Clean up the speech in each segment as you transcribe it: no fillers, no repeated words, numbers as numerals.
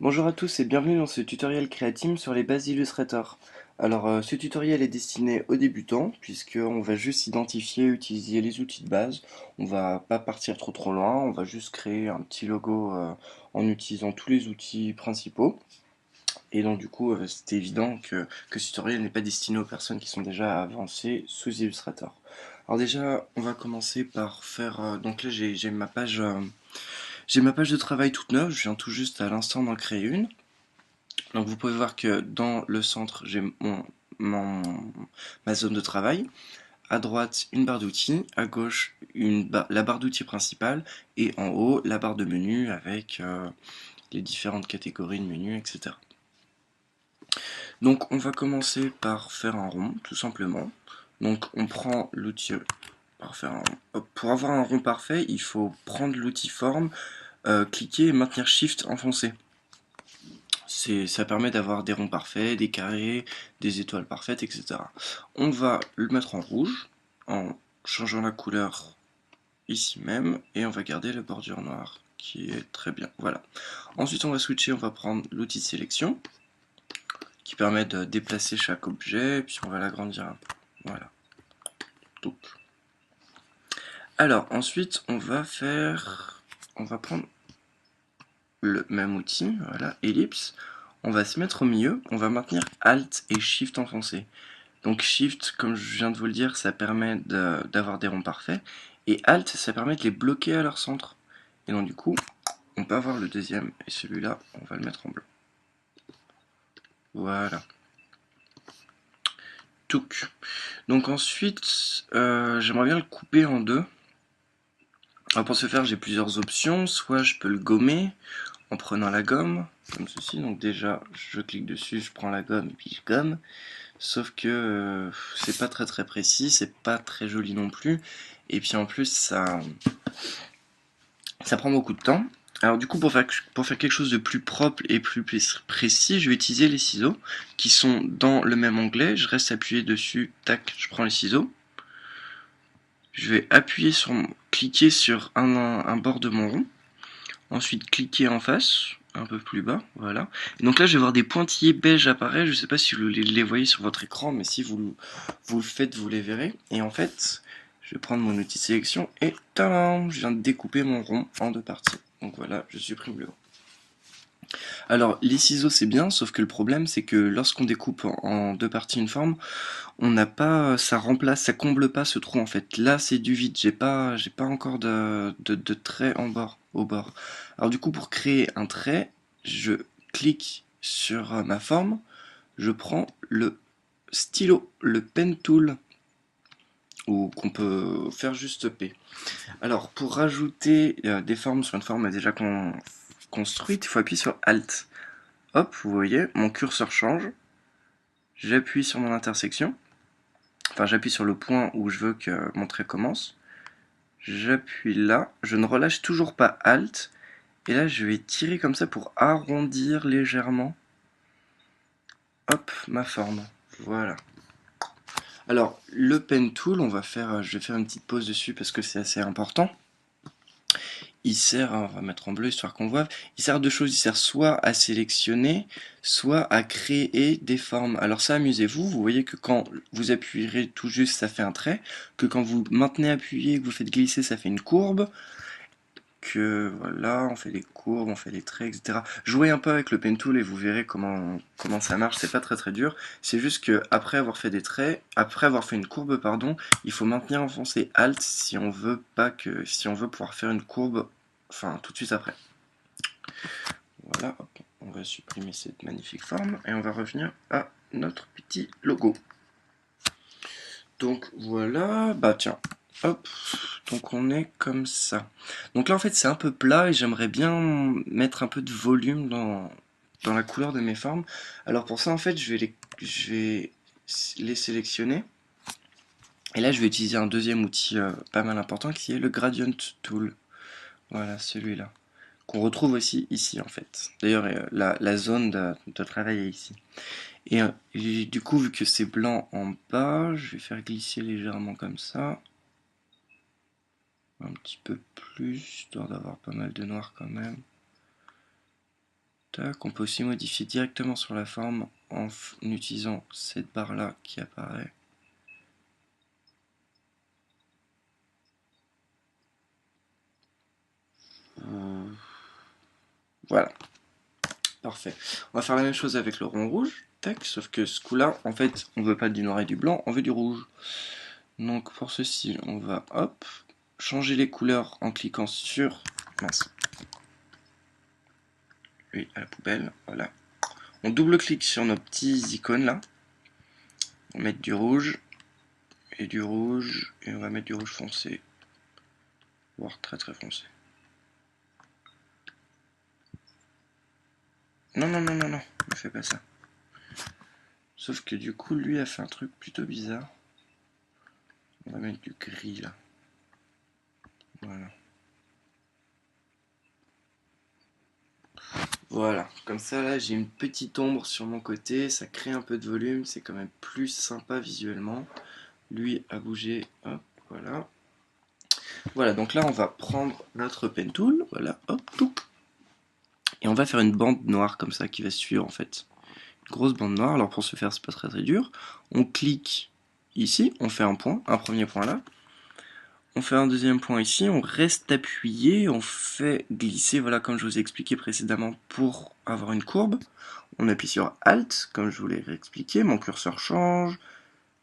Bonjour à tous et bienvenue dans ce tutoriel Creatim sur les bases d'Illustrator. Alors ce tutoriel est destiné aux débutants puisqu'on va juste identifier et utiliser les outils de base. On va pas partir trop loin, on va juste créer un petit logo en utilisant tous les outils principaux. Et donc du coup c'est évident que ce tutoriel n'est pas destiné aux personnes qui sont déjà avancées sous Illustrator. Alors déjà on va commencer par faire... donc là j'ai ma page de travail toute neuve, je viens tout juste à l'instant d'en créer une. Donc vous pouvez voir que dans le centre, j'ai mon- ma zone de travail. À droite, une barre d'outils. À gauche, la barre d'outils principale. Et en haut, la barre de menu avec les différentes catégories de menus, etc. Donc on va commencer par faire un rond, tout simplement. Donc on prend l'outil pour faire un rond. Pour avoir un rond parfait, il faut prendre l'outil forme, cliquer et maintenir Shift enfoncé. Ça permet d'avoir des ronds parfaits, des carrés, des étoiles parfaites, etc. On va le mettre en rouge en changeant la couleur ici même et on va garder la bordure noire qui est très bien. Voilà. Ensuite on va switcher, on va prendre l'outil de sélection qui permet de déplacer chaque objet puis on va l'agrandir un peu. Voilà. Donc. Alors ensuite on va prendre le même outil, voilà, ellipse. On va se mettre au milieu, on va maintenir Alt et Shift enfoncé. Donc Shift, comme je viens de vous le dire, ça permet d'avoir des ronds parfaits. Et Alt, ça permet de les bloquer à leur centre. Et donc du coup, on peut avoir le deuxième. Et celui-là, on va le mettre en blanc. Voilà. Touc. Donc ensuite, j'aimerais bien le couper en deux. Alors pour ce faire, j'ai plusieurs options. Soit je peux le gommer en prenant la gomme, comme ceci. Donc déjà, je clique dessus, je prends la gomme et puis je gomme. Sauf que c'est pas très précis, c'est pas très joli non plus. Et puis en plus, ça prend beaucoup de temps. Alors du coup, pour faire quelque chose de plus propre et plus précis, je vais utiliser les ciseaux qui sont dans le même onglet. Je reste appuyé dessus, tac, je prends les ciseaux. Je vais cliquer sur un bord de mon rond. Ensuite, cliquer en face, un peu plus bas, voilà. Et donc là, je vais voir des pointillés beige apparaître. Je ne sais pas si vous les voyez sur votre écran, mais si vous le faites, vous les verrez. Et en fait, je vais prendre mon outil de sélection et tadam, je viens de découper mon rond en deux parties. Donc voilà, je supprime le rond. Alors, les ciseaux, c'est bien, sauf que le problème, c'est que lorsqu'on découpe en deux parties une forme, on n'a pas, ça remplace, ça comble pas ce trou en fait. Là, c'est du vide. J'ai pas encore de trait au bord. Alors du coup, pour créer un trait, je clique sur ma forme, je prends le stylo, le pen tool, ou qu'on peut faire juste P. Alors, pour rajouter des formes sur une forme déjà construite, il faut appuyer sur Alt. Hop, vous voyez, mon curseur change. J'appuie sur mon intersection. Enfin, j'appuie sur le point où je veux que mon trait commence. J'appuie là. Je ne relâche toujours pas Alt. Et là, je vais tirer comme ça pour arrondir légèrement. Hop, ma forme. Voilà. Alors, le pen tool, je vais faire une petite pause dessus parce que c'est assez important. Il sert, on va mettre en bleu histoire qu'on voit, il sert à deux choses, il sert soit à sélectionner, soit à créer des formes. Alors ça, amusez-vous, vous voyez que quand vous appuyerez tout juste, ça fait un trait, que quand vous maintenez appuyé, que vous faites glisser, ça fait une courbe, que voilà, on fait des courbes, on fait des traits, etc. Jouez un peu avec le pen tool et vous verrez comment ça marche, c'est pas très dur, c'est juste que après avoir fait des traits, après avoir fait une courbe, pardon, il faut maintenir enfoncé Alt si on veut pouvoir faire une courbe, enfin tout de suite après. Voilà, hop, on va supprimer cette magnifique forme et on va revenir à notre petit logo. Donc voilà, bah tiens, hop, donc on est comme ça. Donc là en fait c'est un peu plat et j'aimerais bien mettre un peu de volume dans la couleur de mes formes. Alors pour ça en fait je vais les sélectionner. Et là je vais utiliser un deuxième outil pas mal important qui est le Gradient Tool. Voilà celui-là. Qu'on retrouve aussi ici en fait. D'ailleurs la zone de travail est ici. Et du coup vu que c'est blanc en bas, je vais faire glisser légèrement comme ça. Un petit peu plus, histoire d'avoir pas mal de noir quand même. Tac, on peut aussi modifier directement sur la forme en utilisant cette barre là qui apparaît. Voilà, parfait. On va faire la même chose avec le rond rouge, tac, sauf que ce coup-là, en fait, on veut pas du noir et du blanc, on veut du rouge. Donc pour ceci, on va, hop, changer les couleurs en cliquant sur... Mince. Oui, à la poubelle, voilà. On double-clique sur nos petits icônes là. On va mettre du rouge, et on va mettre du rouge foncé. Voire très très foncé. Non, non, non, non, non, ne fais pas ça. Sauf que du coup, lui a fait un truc plutôt bizarre. On va mettre du gris là. Voilà. Voilà, comme ça là j'ai une petite ombre sur mon côté, ça crée un peu de volume, c'est quand même plus sympa visuellement. Lui a bougé, hop, voilà. Voilà, donc là on va prendre notre pen tool, voilà, hop, touc. Et on va faire une bande noire comme ça qui va suivre en fait. Une grosse bande noire, alors pour ce faire c'est pas très très dur. On clique ici, on fait un point, un premier point là. On fait un deuxième point ici, on reste appuyé, on fait glisser, voilà comme je vous ai expliqué précédemment pour avoir une courbe. On appuie sur Alt, comme je vous l'ai réexpliqué, mon curseur change,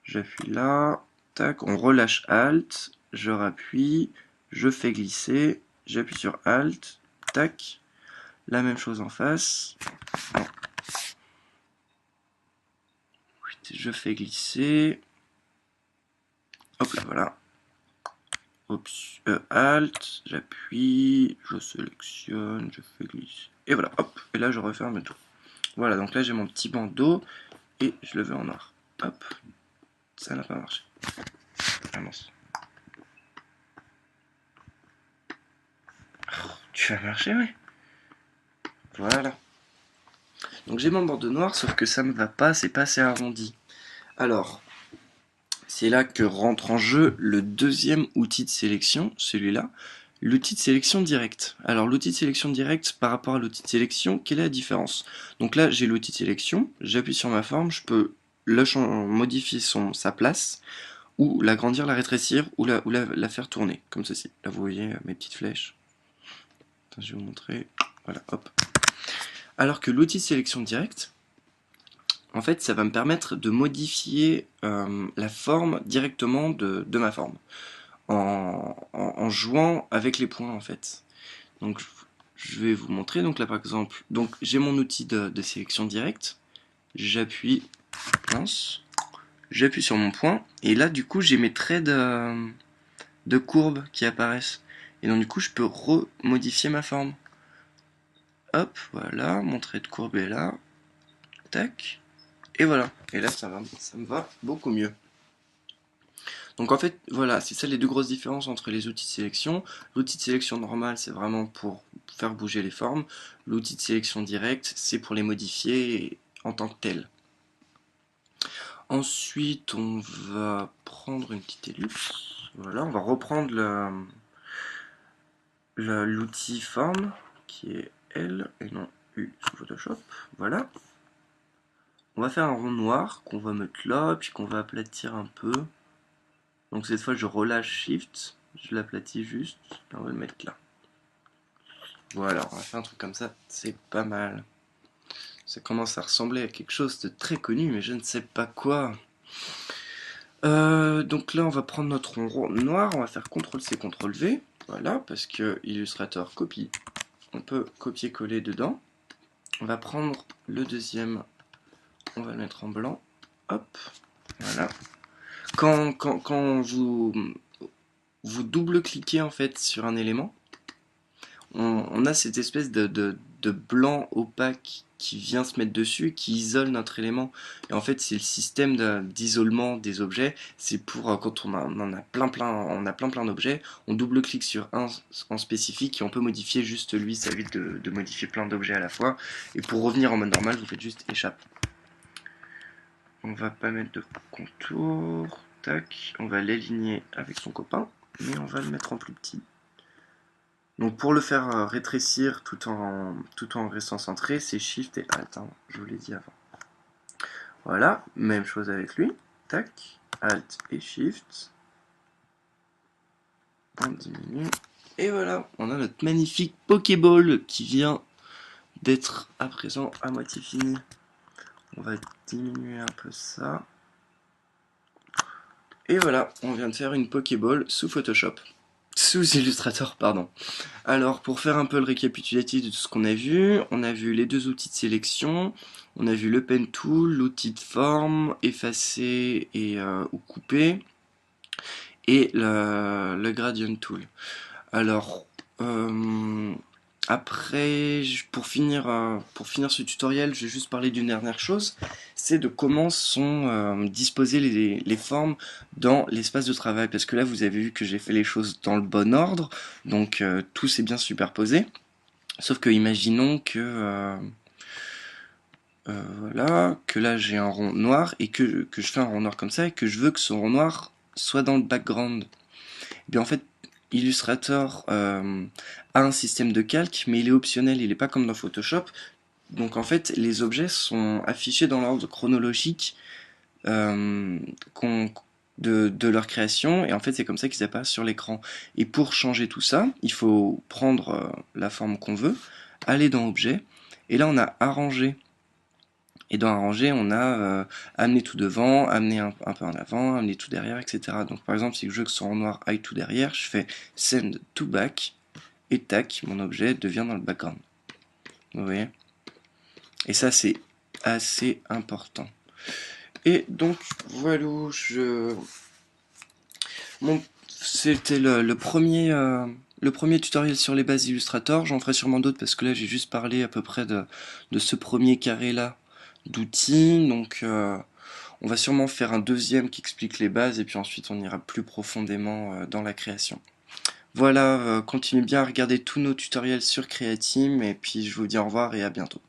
j'appuie là, tac, on relâche Alt, je rappuie, je fais glisser, j'appuie sur Alt, tac, la même chose en face, non. Je fais glisser, hop là, voilà. Alt, j'appuie, je sélectionne, je fais glisser. Et voilà, hop, et là je referme tout. Voilà, donc là j'ai mon petit bandeau et je le veux en noir. Hop, ça n'a pas marché. Ah mince. Oh, tu vas marcher, ouais. Voilà. Donc j'ai mon bandeau noir, sauf que ça me va pas, c'est pas assez arrondi. Alors, c'est là que rentre en jeu le deuxième outil de sélection, celui-là, l'outil de sélection direct. Alors l'outil de sélection direct par rapport à l'outil de sélection, quelle est la différence? Donc là j'ai l'outil de sélection, j'appuie sur ma forme, je peux modifier sa place, ou l'agrandir, la rétrécir, ou la faire tourner, comme ceci. Là vous voyez mes petites flèches. Attends, je vais vous montrer. Voilà, hop. Alors que l'outil de sélection direct, en fait, ça va me permettre de modifier la forme directement de ma forme, en jouant avec les points en fait. Donc je vais vous montrer, donc là par exemple, donc j'ai mon outil de sélection directe, j'appuie, j'appuie sur mon point, et là du coup j'ai mes traits de courbe qui apparaissent. Et donc du coup je peux remodifier ma forme. Hop, voilà, mon trait de courbe est là, tac, et voilà. Et là ça me va beaucoup mieux. Donc en fait, voilà, c'est ça les deux grosses différences entre les outils de sélection. L'outil de sélection normal, c'est vraiment pour faire bouger les formes. L'outil de sélection direct, c'est pour les modifier en tant que tel. Ensuite, on va prendre une petite ellipse. Voilà, on va reprendre l'outil forme, qui est L et non U sous Photoshop. Voilà. On va faire un rond noir qu'on va mettre là, puis qu'on va aplatir un peu. Donc cette fois, je relâche Shift, je l'aplatis juste, et on va le mettre là. Voilà, on va faire un truc comme ça, c'est pas mal. Ça commence à ressembler à quelque chose de très connu, mais je ne sais pas quoi. Donc là, on va prendre notre rond noir, on va faire CTRL-C, CTRL-V. Voilà, parce que Illustrator copie. On peut copier-coller dedans. On va prendre le deuxième, on va le mettre en blanc. Hop, voilà. Quand vous double-cliquez en fait sur un élément, on a cette espèce de blanc opaque qui vient se mettre dessus, qui isole notre élément. Et en fait, c'est le système d'isolement des objets. C'est pour quand on en a plein d'objets, on double-clique sur un en spécifique et on peut modifier juste lui. Ça évite de modifier plein d'objets à la fois. Et pour revenir en mode normal, vous faites juste échappe. On va pas mettre de contour. Tac, on va l'aligner avec son copain, mais on va le mettre en plus petit. Donc pour le faire rétrécir tout en restant centré, c'est Shift et Alt, hein, je vous l'ai dit avant. Voilà, même chose avec lui. Tac, Alt et Shift. On diminue. Et voilà, on a notre magnifique Pokéball qui vient d'être à présent à moitié fini. On va diminuer un peu ça. Et voilà, on vient de faire une Pokéball sous Photoshop. Sous Illustrator, pardon. Alors, pour faire un peu le récapitulatif de tout ce qu'on on a vu les deux outils de sélection, on a vu le Pen Tool, l'outil de forme, effacer et ou couper, et le Gradient Tool. Alors, après, pour finir ce tutoriel, je vais juste parler d'une dernière chose, c'est de comment sont disposées les formes dans l'espace de travail. Parce que là, vous avez vu que j'ai fait les choses dans le bon ordre, donc tout s'est bien superposé. Sauf que imaginons voilà, que là j'ai un rond noir et que je fais un rond noir comme ça et que je veux que ce rond noir soit dans le background. Et bien en fait, Illustrator a un système de calque, mais il est optionnel, il n'est pas comme dans Photoshop. Donc en fait, les objets sont affichés dans l'ordre chronologique euh, qu'on- de leur création, et en fait c'est comme ça qu'ils apparaissent sur l'écran. Et pour changer tout ça, il faut prendre la forme qu'on veut, aller dans Objet, et là on a Arranger. Et dans Arranger, on a amener tout devant, amener un peu en avant, amener tout derrière, etc. Donc par exemple, si je veux que ce soit en noir aille tout derrière, je fais Send to back, et tac, mon objet devient dans le background. Vous voyez? Et ça, c'est assez important. Et donc, voilà, c'était le premier tutoriel sur les bases Illustrator. J'en ferai sûrement d'autres parce que là, j'ai juste parlé à peu près de ce premier carré-là d'outils. Donc, on va sûrement faire un deuxième qui explique les bases et puis ensuite on ira plus profondément dans la création. Voilà, continuez bien à regarder tous nos tutoriels sur Createam et puis je vous dis au revoir et à bientôt.